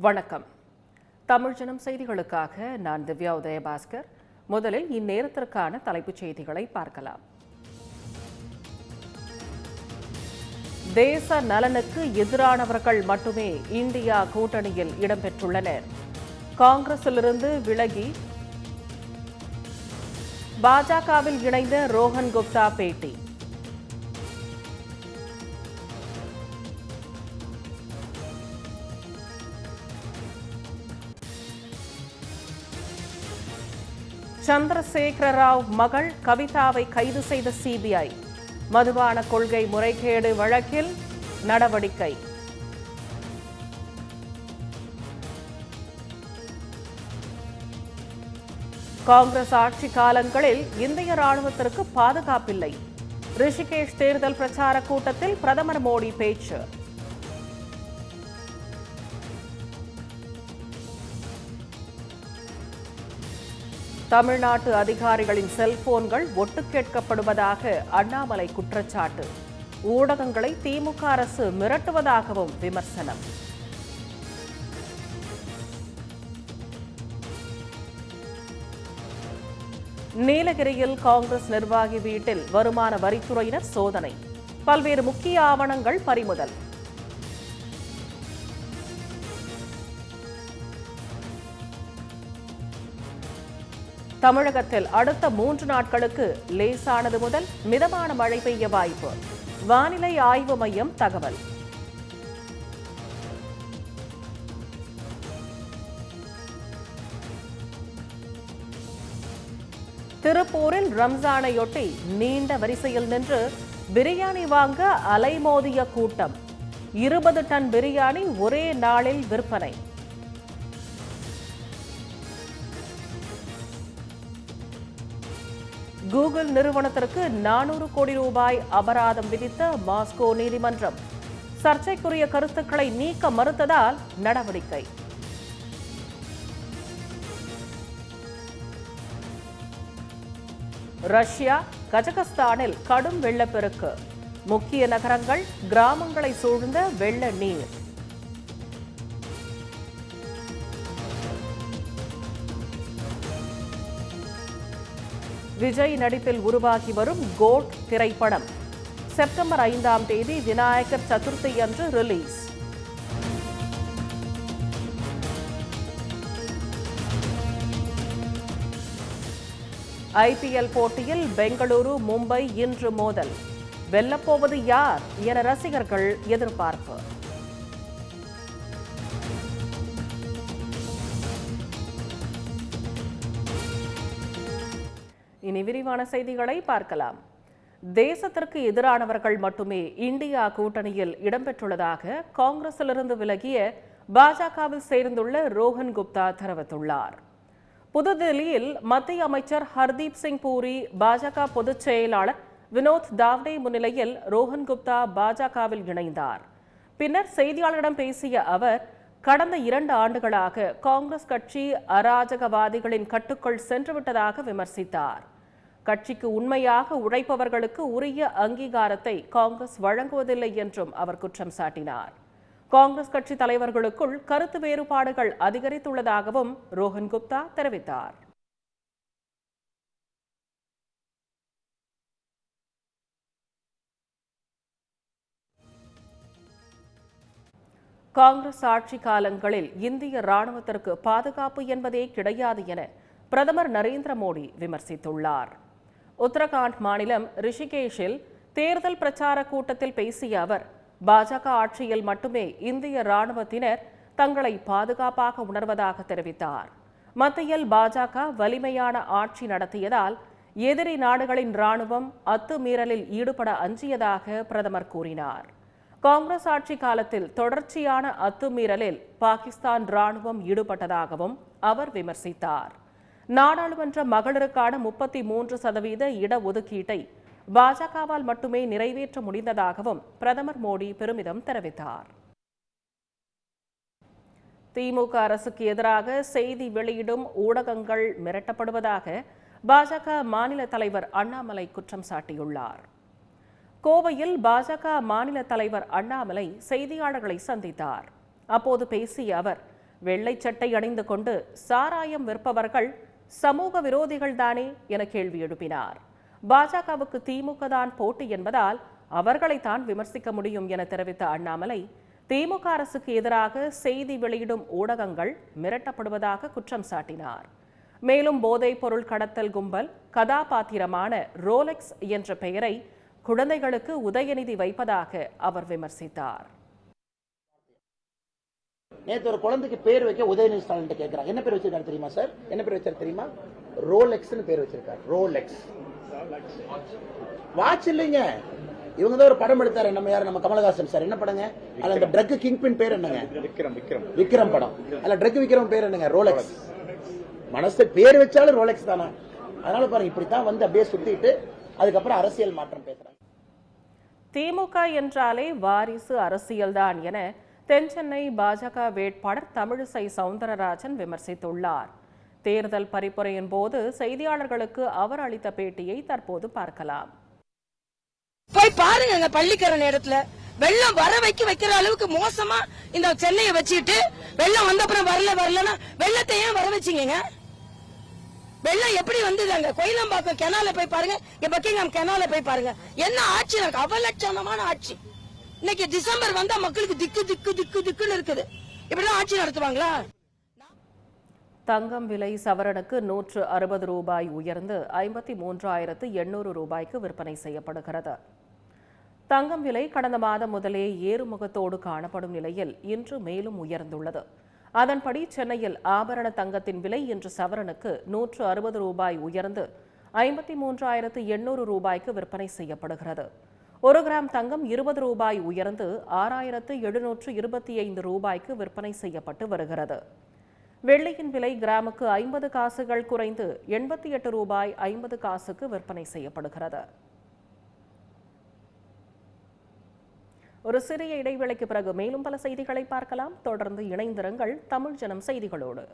வணக்கம். தமிழ் ஜனம் செய்திகளுக்காக நான் திவ்யா உதயபாஸ்கர். முதலில் இந்நேரத்திற்கான தலைப்புச் செய்திகளை பார்க்கலாம். தேச நலனுக்கு எதிரானவர்கள் மட்டுமே இந்தியா கூட்டணியில் இடம்பெற்றுள்ளனர். காங்கிரசிலிருந்து விலகி பாஜகவில் இணைந்த ரோஹன் குப்தா பேட்டி. சந்திரசேகர ராவ் மகள் கவிதாவை கைது செய்த சிபிஐ. மதுபான கொள்கை முறைகேடு வழக்கில் நடவடிக்கை. காங்கிரஸ் ஆட்சி காலங்களில் இந்திய ராணுவத்திற்கு பாதுகாப்பில்லை. ரிஷிகேஷ் தேர்தல் பிரச்சார கூட்டத்தில் பிரதமர் மோடி பேச்சு. தமிழ்நாட்டு அதிகாரிகளின் செல்போன்கள் ஒட்டு கேட்கப்படுவதாக அண்ணாமலை குற்றச்சாட்டு. ஊடகங்களை திமுக அரசு மிரட்டுவதாகவும் விமர்சனம். நீலகிரியில் காங்கிரஸ் நிர்வாகி வீட்டில் வருமான வரித்துறையினர் சோதனை. பல்வேறு முக்கிய ஆவணங்கள் பறிமுதல். தமிழகத்தில் அடுத்த 3 நாட்களுக்கு லேசானது முதல் மிதமான மழை பெய்ய வாய்ப்பு. வானிலை ஆய்வு மையம் தகவல். திருப்பூரில் ரம்ஜானையொட்டி நீண்ட வரிசையில் நின்று பிரியாணி வாங்க அலைமோதிய கூட்டம். 20 டன் பிரியாணி ஒரே நாளில் விற்பனை. கூகுள் நிறுவனத்திற்கு 400 கோடி ரூபாய் அபராதம் விதித்த மாஸ்கோ நீதிமன்றம். சர்ச்சைக்குரிய கருத்துக்களை நீக்க மறுத்ததால் நடவடிக்கை. ரஷ்யா கஜகஸ்தானில் கடும் வெள்ளப்பெருக்கு. முக்கிய நகரங்கள் கிராமங்களை சூழ்ந்த வெள்ள நீர். விஜய் நடிப்பில் உருவாகி வரும் கோட் திரைப்படம் செப்டம்பர் 5ஆம் தேதி விநாயகர் சதுர்த்தி அன்று ரிலீஸ். ஐபிஎல் போட்டியில் பெங்களூரு மும்பை இன்று மோதல். வெல்லப்போவது யார் என ரசிகர்கள் எதிர்பார்ப்பு. இனி விரிவான செய்திகளை பார்க்கலாம். தேசத்திற்கு எதிரானவர்கள் மட்டுமே இந்தியா கூட்டணியில் இடம்பெற்றுள்ளதாக காங்கிரசிலிருந்து விலகிய பாஜகவில் சேர்ந்துள்ள ரோஹன் குப்தா தெரிவித்துள்ளார். புதுதில்லியில் மத்திய அமைச்சர் ஹர்தீப் சிங் பூரி, பாஜக பொதுச் செயலாளர் வினோத் தாவ்டே முன்னிலையில் ரோஹன் குப்தா பாஜகவில் இணைந்தார். பின்னர் செய்தியாளரிடம் பேசிய அவர், கடந்த 2 ஆண்டுகளாக காங்கிரஸ் கட்சி அராஜகவாதிகளின் கட்டுக்குள் சென்றுவிட்டதாக விமர்சித்தார். கட்சிக்கு உண்மையாக உழைப்பவர்களுக்கு உரிய அங்கீகாரத்தை காங்கிரஸ் வழங்குவதில்லை என்றும் அவர் குற்றம் சாட்டினார். காங்கிரஸ் கட்சி தலைவர்களுக்குள் கருத்து வேறுபாடுகள் அதிகரித்துள்ளதாகவும் ரோஹன் குப்தா தெரிவித்தார். காங்கிரஸ் ஆட்சி காலங்களில் இந்திய ராணுவத்திற்கு பாதுகாப்பு என்பதே கிடையாது என பிரதமர் நரேந்திர மோடி விமர்சித்துள்ளார். உத்தரகாண்ட் மாநிலம் ரிஷிகேஷில் தேர்தல் பிரச்சார கூட்டத்தில் பேசிய அவர், பாஜக ஆட்சியில் மட்டுமே இந்திய ராணுவத்தினர் தங்களை பாதுகாப்பாக உணர்வதாக தெரிவித்தார். மத்தியில் பாஜக வலிமையான ஆட்சி நடத்தியதால் எதிரி நாடுகளின் ராணுவம் அத்துமீறலில் ஈடுபட அஞ்சியதாக பிரதமர் கூறினார். காங்கிரஸ் ஆட்சி காலத்தில் தொடர்ச்சியான அத்துமீறலில் பாகிஸ்தான் ராணுவம் ஈடுபட்டதாகவும் அவர் விமர்சித்தார். நாடாளுமன்ற மகளிருக்கான 33% இடஒதுக்கீட்டை பாஜகவால் மட்டுமே நிறைவேற்ற முடிந்ததாகவும் பிரதமர் மோடி பெருமிதம் தெரிவித்தார். திமுக அரசுக்கு எதிராக செய்தி வெளியிடும் ஊடகங்கள் மிரட்டப்படுவதாக பாஜக மாநில தலைவர் அண்ணாமலை குற்றம் சாட்டியுள்ளார். கோவையில் பாஜக மாநில தலைவர் அண்ணாமலை செய்தியாளர்களை சந்தித்தார். அப்போது பேசிய அவர், வெள்ளை சட்டை அணிந்து கொண்டு சாராயம் விற்பவர்கள் சமூக விரோதிகள் தானே என கேள்வி எழுப்பினார். பாஜகவுக்கு திமுக தான் போட்டி என்பதால் அவர்களைத்தான் விமர்சிக்க முடியும் என தெரிவித்த அண்ணாமலை, திமுக அரசுக்கு எதிராக செய்தி வெளியிடும் ஊடகங்கள் மிரட்டப்படுவதாக குற்றம் சாட்டினார். மேலும் போதைப் பொருள் கடத்தல் கும்பல் கதாபாத்திரமான ரோலெக்ஸ் என்ற பெயரை குழந்தைகளுக்கு உதயநிதி வைப்பதாக அவர் விமர்சித்தார். நேற்று ஒரு குழந்தைக்கு பேர் வைக்க உதயநிதி ஸ்டாலின் கேட்கிறார். என்ன பேர் வச்சிருக்காரு தெரியுமா சார்? என்ன பேர் வச்சாரு தெரியுமா? ரோலெக்ஸ் பேர் வச்சிருக்காரு. ரோலெக்ஸ் வாட்ச் இல்லைங்க. இவங்க தான் ஒரு படம் எடுத்தாரு. நம்ம கமலஹாசன் சார். என்ன படங்க? அதுல அந்த ட்ரக் கிங் பின் பேர் என்னங்க? விக்ரம் படம். அதுல ட்ரக் விக்ரம் பேர் என்னங்க? ரோலெக்ஸ். மனசு பேர் வச்சாலும் ரோலெக்ஸ் தானே. அதனால பாருங்க, இப்படித்தான் வந்து அப்படியே சுத்திட்டு அதுக்கப்புறம் அரசியல் மாற்றம் பேசுறாங்க. திமுக என்றாலே வாரிசு அரசியல்தான் என தென்சென்னை பாஜக வேட்பாளர் தமிழிசை சவுந்தரராஜன் விமர்சித்துள்ளார். தேர்தல் பரிப்புரையின் போது செய்தியாளர்களுக்கு அவர் அளித்த பேட்டியை தற்போது பார்க்கலாம். போய் பாருங்க, பள்ளிக்கர நேரத்துல வெள்ளம் வர வைக்கிற அளவுக்கு மோசமா இந்த சென்னையை வச்சுட்டு வெள்ளம் வந்த அப்புறம் வரலன்னா வெள்ளத்தை ஏன் வர வச்சீங்க? வெள்ளம் எப்படி வந்தது? கோயிலம்பாக்கம் கெனால போய் பாருங்க, பக்கிங்ஹாம் கெனால போய் பாருங்க. என்ன ஆட்சி நமக்கு? அவலட்சணமான ஆட்சி. இன்னைக்கு டிசம்பர் வந்தா மக்களுக்கு திக்கு திக்கு திக்கு திக்குன்னு இருக்குது. இப்படிதான் ஆட்சி நடத்துவாங்களா? தங்கம் விலை சவரனுக்கு 160 ரூபாய் உயர்ந்து 53,800 ரூபாய்க்கு விற்பனை செய்யப்படுகிறது. தங்கம் விலை கடந்த மாதம் முதலே ஏறுமுகத்தோடு காணப்படும் நிலையில் இன்று மேலும் உயர்ந்துள்ளது. அதன்படி சென்னையில் ஆபரண தங்கத்தின் விலை இன்று சவரனுக்கு 160 ரூபாய் உயர்ந்து 53,800 ரூபாய்க்கு விற்பனை செய்யப்படுகிறது. 1 கிராம் தங்கம் 20 ரூபாய் உயர்ந்து 6,725 ரூபாய்க்கு விற்பனை செய்யப்பட்டு வருகிறது. வெள்ளியின் விலை கிராமுக்கு 50 காசுகள் குறைந்து 88 ரூபாய் 50 காசுக்கு விற்பனை செய்யப்படுகிறது. ஒரு சிறிய இடைவேளைக்கு பிறகு மேலும் பல செய்திகளை பார்க்கலாம். தொடர்ந்து இணைந்திருங்கள் தமிழ் ஜனம் செய்திகளோடு.